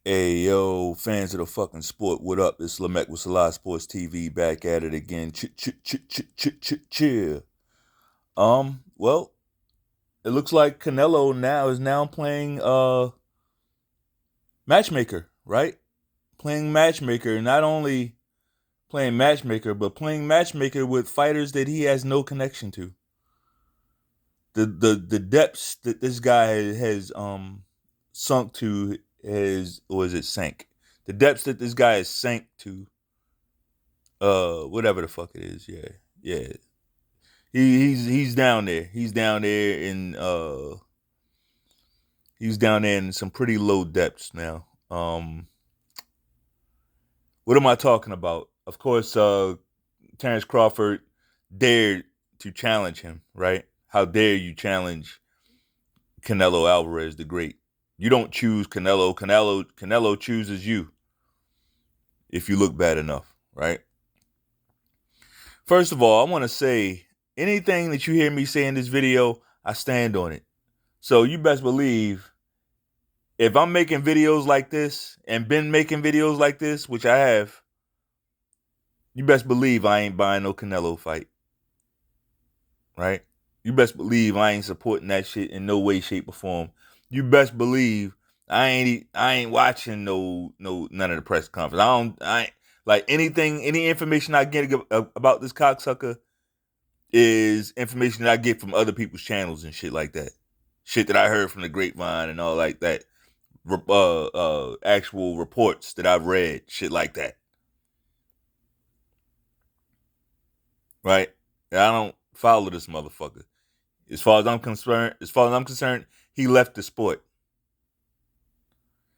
Hey yo, fans of the fucking sport, what up? It's Lamech with selahsportstv back at it again. Cheer. Well, it looks like Canelo is now playing matchmaker, right? Playing matchmaker, not only playing matchmaker, but playing matchmaker with fighters that he has no connection to. The depths that this guy has sunk to sank. The depths that this guy has sank to, whatever the fuck it is, yeah. He's down there. He's down there in some pretty low depths now. What am I talking about? Of course, Terrence Crawford dared to challenge him, right? How dare you challenge Canelo Alvarez the Great? You don't choose Canelo. Canelo chooses you if you look bad enough, right? First of all, I want to say anything that you hear me say in this video, I stand on it. So you best believe if I'm making videos like this and been making videos like this, which I have, you best believe I ain't buying no Canelo fight. Right? You best believe I ain't supporting that shit in no way, shape, or form. You best believe I ain't watching none of the press conference. I ain't like any information I get about this cocksucker is information that I get from other people's channels and shit like that. Shit that I heard from the grapevine and all like that. Actual reports that I've read, shit like that. Right? And I don't follow this motherfucker. As far as I'm concerned, he left the sport.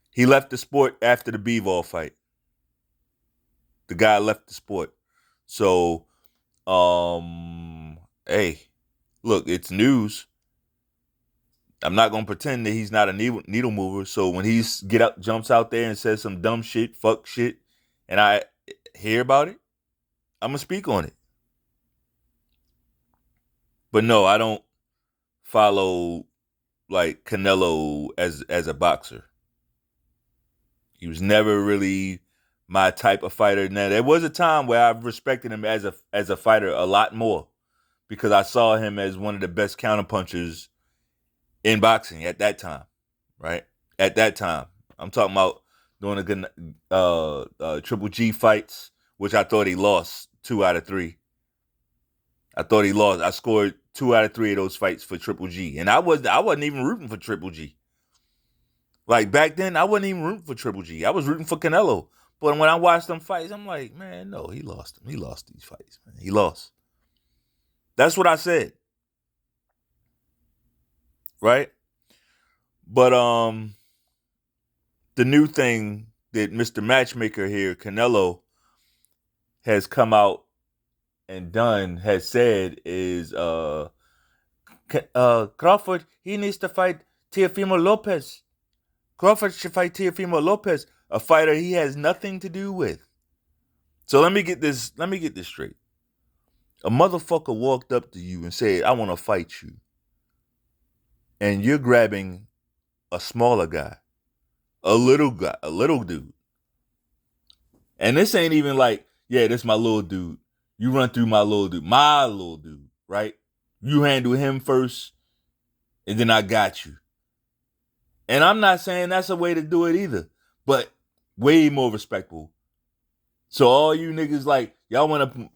He left the sport after the Bivol fight. The guy left the sport. So, hey, look, it's news. I'm not gonna pretend that he's not a needle mover. So when he jumps out there and says some dumb shit, fuck shit, and I hear about it, I'm gonna speak on it. But no, I don't follow like Canelo as a boxer. He was never really my type of fighter. Now there was a time where I respected him as a fighter a lot more because I saw him as one of the best counterpunchers in boxing at that time, right? At that time, I'm talking about doing Triple G fights, which I thought he lost 2 out of 3. I thought he lost. I scored 2 out of 3 of those fights for Triple G, and I wasn't even rooting for Triple G. Like back then, I wasn't even rooting for Triple G. I was rooting for Canelo. But when I watched them fights, I'm like, man, no, he lost them. He lost these fights, man. He lost. That's what I said. Right? But the new thing that Mr. Matchmaker here, Canelo, has come out and has said is Crawford, he needs to fight Teofimo Lopez. Crawford should fight Teofimo Lopez, a fighter he has nothing to do with. So let me get this straight. A motherfucker walked up to you and said, I want to fight you. And you're grabbing a smaller guy, a little dude. And this ain't even like, yeah, this my little dude. You run through my little dude, right? You handle him first, and then I got you. And I'm not saying that's a way to do it either, but way more respectful. So all you niggas like, y'all want to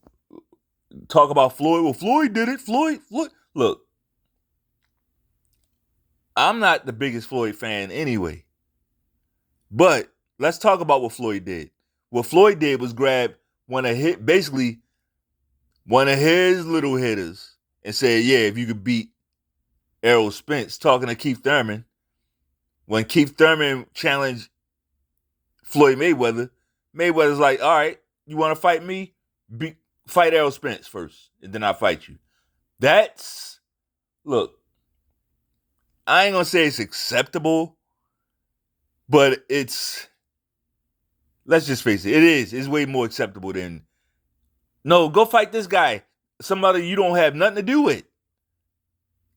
talk about Floyd? Well, Floyd did it. Floyd. Look, I'm not the biggest Floyd fan anyway. But let's talk about what Floyd did. What Floyd did was grab one of his little hitters and said, yeah, if you could beat Errol Spence, talking to Keith Thurman. When Keith Thurman challenged Floyd Mayweather, Mayweather's like, all right, you want to fight me? Fight Errol Spence first, and then I'll fight you. Look, I ain't going to say it's acceptable, but let's just face it, it's way more acceptable than, no, go fight this guy, somebody you don't have nothing to do with.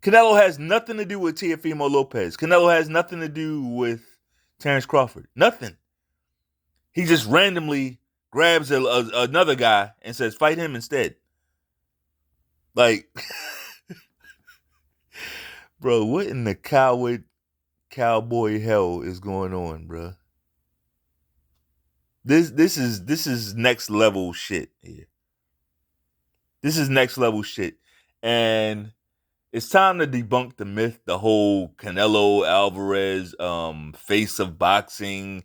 Canelo has nothing to do with Teofimo Lopez. Canelo has nothing to do with Terrence Crawford. Nothing. He just randomly grabs another guy and says, fight him instead. Like, bro, what in the cowboy hell is going on, bro? This is next level shit here. This is next level shit. And it's time to debunk the myth, the whole Canelo Alvarez face of boxing.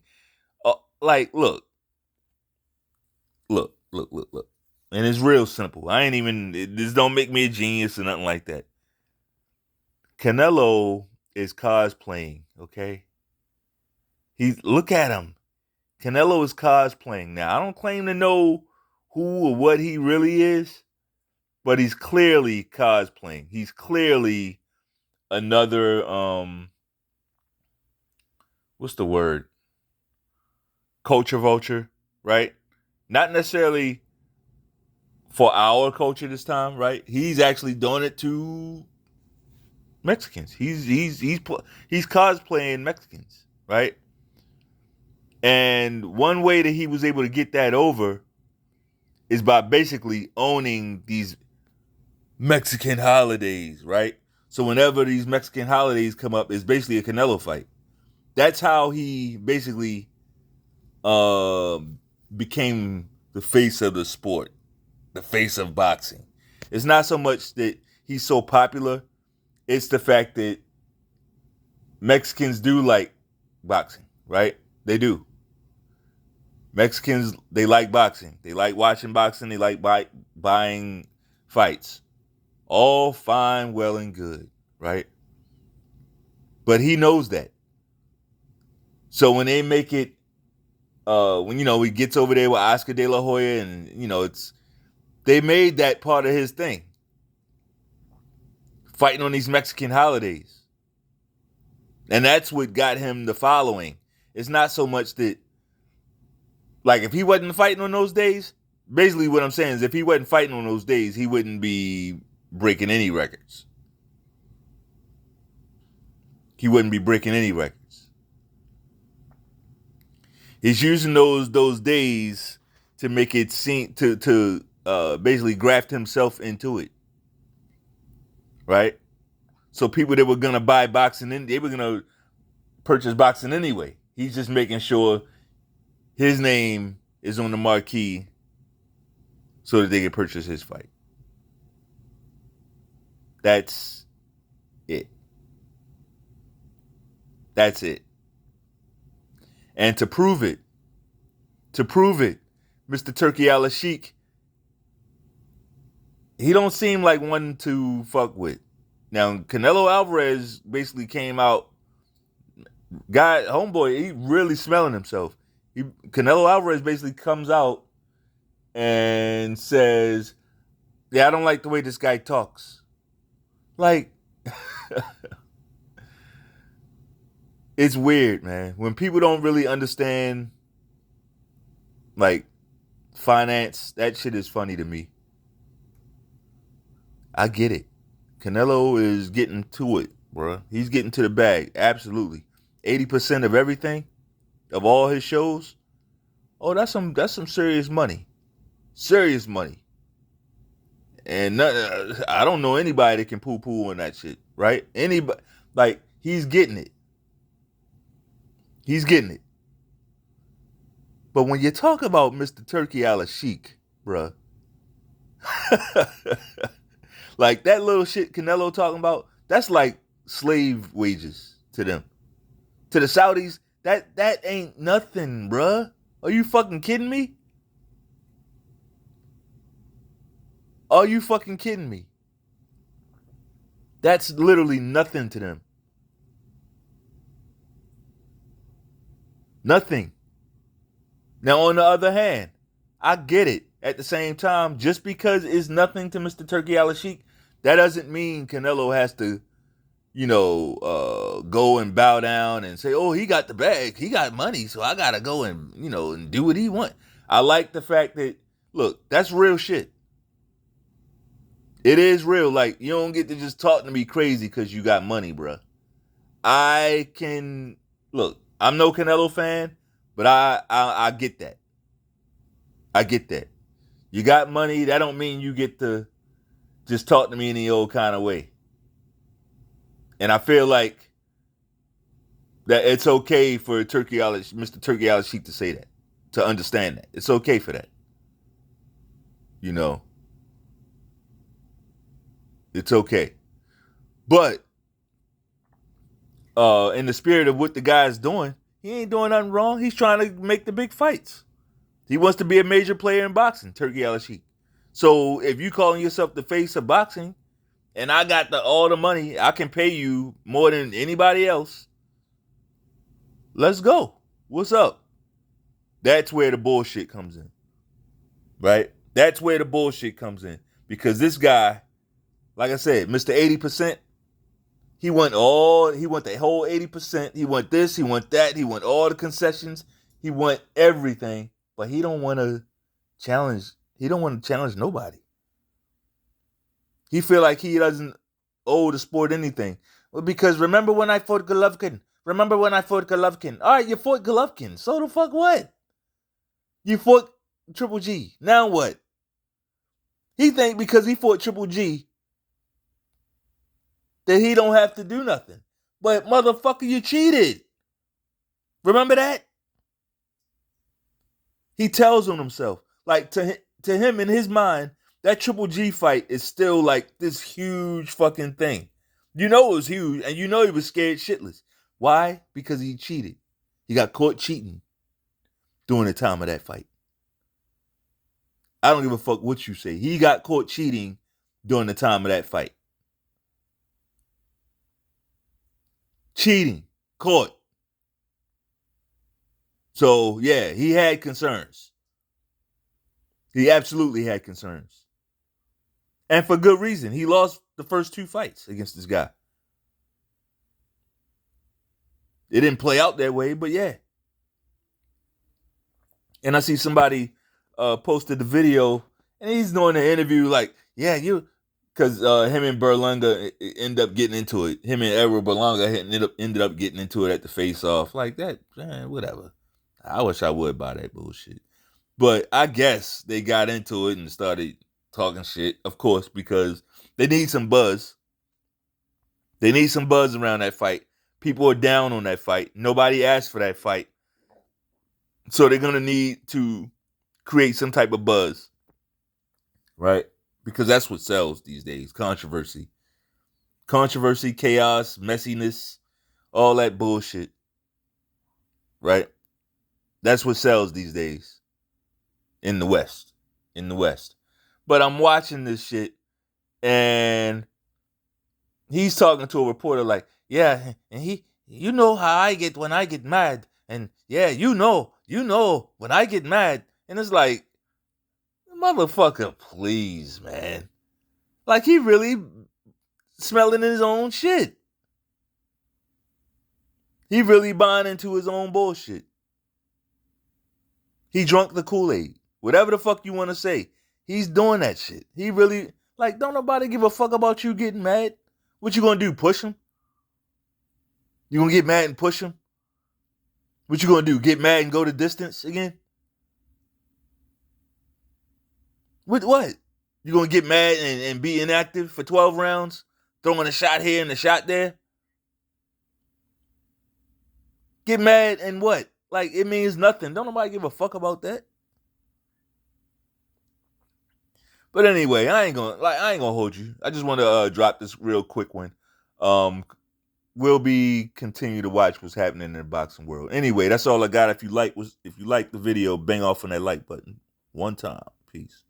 Like, look. And it's real simple. This don't make me a genius or nothing like that. Canelo is cosplaying, okay? Look at him. Canelo is cosplaying. Now, I don't claim to know who or what he really is, but he's clearly cosplaying. He's clearly another what's the word? Culture vulture, right? Not necessarily for our culture this time, right? He's actually doing it to Mexicans. He's cosplaying Mexicans, right? And one way that he was able to get that over is by basically owning these Mexican holidays, right? So whenever these Mexican holidays come up, it's basically a Canelo fight. That's how he basically became the face of the sport, the face of boxing. It's not so much that he's so popular, it's the fact that Mexicans do like boxing, right? They do. Mexicans, they like boxing. They like watching boxing. They like buying fights. All fine, well, and good, right? But he knows that. So when they make it, when he gets over there with Oscar De La Hoya, and they made that part of his thing, fighting on these Mexican holidays, and that's what got him the following. It's not so much that, like, if he wasn't fighting on those days, basically what I'm saying is if he wasn't fighting on those days, he wouldn't be breaking any records. He wouldn't be breaking any records. He's using those days to make it seem to basically graft himself into it, right? So people that were gonna buy boxing, they were gonna purchase boxing anyway. He's just making sure his name is on the marquee so that they can purchase his fight. That's it. That's it. And to prove it, Mr. Turki Alalshikh, he don't seem like one to fuck with. Now, Canelo Alvarez basically came out, homeboy, he really smelling himself. Canelo Alvarez basically comes out and says, yeah, I don't like the way this guy talks. Like, it's weird, man. When people don't really understand, like, finance, that shit is funny to me. I get it. Canelo is getting to it, bro. He's getting to the bag, absolutely. 80% of everything, of all his shows. Oh, that's some serious money. Serious money. And I don't know anybody that can poo-poo on that shit, right? Anybody, like, he's getting it. He's getting it. But when you talk about Mr. Turki Alalshikh, bruh, like that little shit Canelo talking about, that's like slave wages to them. To the Saudis, that ain't nothing, bruh. Are you fucking kidding me? Are you fucking kidding me? That's literally nothing to them. Nothing. Now, on the other hand, I get it. At the same time, just because it's nothing to Mr. Turki Alalshikh, that doesn't mean Canelo has to, go and bow down and say, oh, he got the bag. He got money, so I got to go and, and do what he wants. I like the fact that, look, that's real shit. It is real. Like, you don't get to just talk to me crazy because you got money, bruh. I'm no Canelo fan, But I get that. I get that. You got money, that don't mean you get to just talk to me any old kind of way. And I feel like that it's okay for Mr. Turki Alalshikh to say that, to understand that. It's okay for that. You know, it's okay. But in the spirit of what the guy's doing, he ain't doing nothing wrong. He's trying to make the big fights. He wants to be a major player in boxing, Turki Alalshikh. So if you calling yourself the face of boxing, and I got all the money, I can pay you more than anybody else. Let's go. What's up? That's where the bullshit comes in. Right? That's where the bullshit comes in. Because this guy, like I said, Mr. 80%, he want the whole 80%. He want this, he want that, he want all the concessions, he want everything, but he don't want to challenge nobody. He feel like he doesn't owe the sport anything. Well, because remember when I fought Golovkin? All right, you fought Golovkin. So the fuck what? You fought Triple G. Now what? He think because he fought Triple G that he don't have to do nothing. But motherfucker, you cheated. Remember that? He tells on himself. Like to him in his mind, that Triple G fight is still like this huge fucking thing. You know it was huge, and you know he was scared shitless. Why? Because he cheated. He got caught cheating during the time of that fight. I don't give a fuck what you say. He got caught cheating during the time of that fight. Cheating. Caught. So, yeah, he had concerns. He absolutely had concerns. And for good reason. He lost the first 2 fights against this guy. It didn't play out that way, but yeah. And I see somebody posted the video, and he's doing the interview like, yeah, because him and Berlanga end up getting into it. Him and Edward Berlanga ended up getting into it at the face-off. Like that, man, whatever. I wish I would buy that bullshit. But I guess they got into it and started talking shit, of course, because they need some buzz. They need some buzz around that fight. People are down on that fight. Nobody asked for that fight. So they're going to need to create some type of buzz. Right? Because that's what sells these days. Controversy. Controversy, chaos, messiness, all that bullshit. Right? That's what sells these days. In the West. But I'm watching this shit, and he's talking to a reporter like, yeah, and you know how I get when I get mad. And yeah, you know when I get mad. And it's like, motherfucker, please, man. Like, he really smelling his own shit. He really buying into his own bullshit. He drunk the Kool-Aid. Whatever the fuck you want to say. He's doing that shit. He really, like, don't nobody give a fuck about you getting mad. What you gonna do, push him? You gonna get mad and push him? What you gonna do, get mad and go the distance again? What? You gonna get mad and be inactive for 12 rounds? Throwing a shot here and a shot there? Get mad and what? Like, it means nothing. Don't nobody give a fuck about that. But anyway, I ain't gonna hold you. I just want to drop this real quick one. We'll be continue to watch what's happening in the boxing world. Anyway, that's all I got. If you like the video, bang off on that like button one time. Peace.